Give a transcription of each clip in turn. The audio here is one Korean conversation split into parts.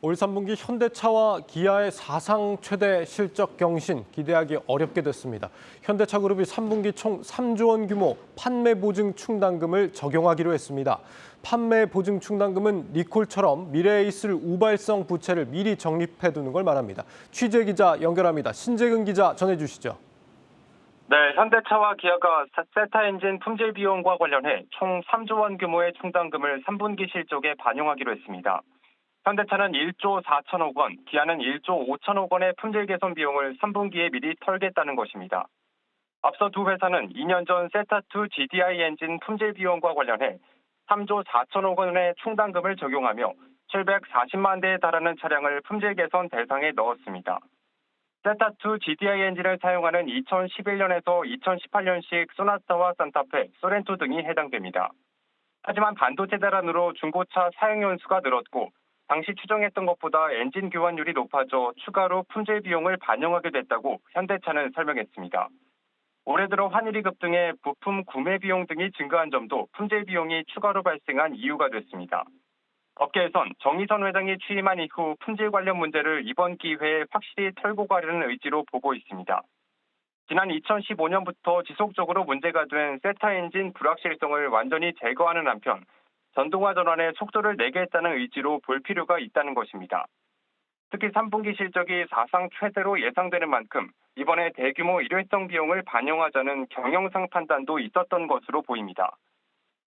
올 3분기 현대차와 기아의 사상 최대 실적 경신 기대하기 어렵게 됐습니다. 현대차 그룹이 3분기 총 3조 원 규모 판매 보증 충당금을 적용하기로 했습니다. 판매 보증 충당금은 리콜처럼 미래에 있을 우발성 부채를 미리 적립해두는 걸 말합니다. 취재 기자 연결합니다. 신재근 기자 전해주시죠. 네, 현대차와 기아가 세타 엔진 품질 비용과 관련해 총 3조 원 규모의 충당금을 3분기 실적에 반영하기로 했습니다. 현대차는 1조 4천억 원, 기아는 1조 5천억 원의 품질 개선 비용을 3분기에 미리 털겠다는 것입니다. 앞서 두 회사는 2년 전 세타2 GDI 엔진 품질 비용과 관련해 3조 4천억 원의 충당금을 적용하며 740만 대에 달하는 차량을 품질 개선 대상에 넣었습니다. 세타2 GDI 엔진을 사용하는 2011년에서 2018년식 소나타와 산타페, 소렌토 등이 해당됩니다. 하지만 반도체 대란으로 중고차 사용 연수가 늘었고 당시 추정했던 것보다 엔진 교환율이 높아져 추가로 품질 비용을 반영하게 됐다고 현대차는 설명했습니다. 올해 들어 환율이 급등해 부품 구매 비용 등이 증가한 점도 품질 비용이 추가로 발생한 이유가 됐습니다. 업계에선 정의선 회장이 취임한 이후 품질 관련 문제를 이번 기회에 확실히 털고 가려는 의지로 보고 있습니다. 지난 2015년부터 지속적으로 문제가 된 세타 엔진 불확실성을 완전히 제거하는 한편 전동화 전환에 속도를 내겠다는 의지로 볼 필요가 있다는 것입니다. 특히 3분기 실적이 사상 최대로 예상되는 만큼 이번에 대규모 일회성 비용을 반영하자는 경영상 판단도 있었던 것으로 보입니다.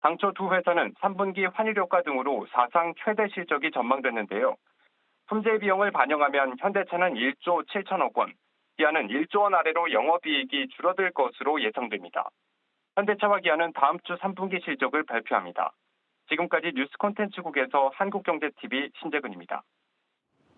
당초 두 회사는 3분기 환율 효과 등으로 사상 최대 실적이 전망됐는데요. 품질 비용을 반영하면 현대차는 1조 7천억 원, 기아는 1조 원 아래로 영업이익이 줄어들 것으로 예상됩니다. 현대차와 기아는 다음 주 3분기 실적을 발표합니다. 지금까지 뉴스 콘텐츠국에서 한국경제TV 신재근입니다.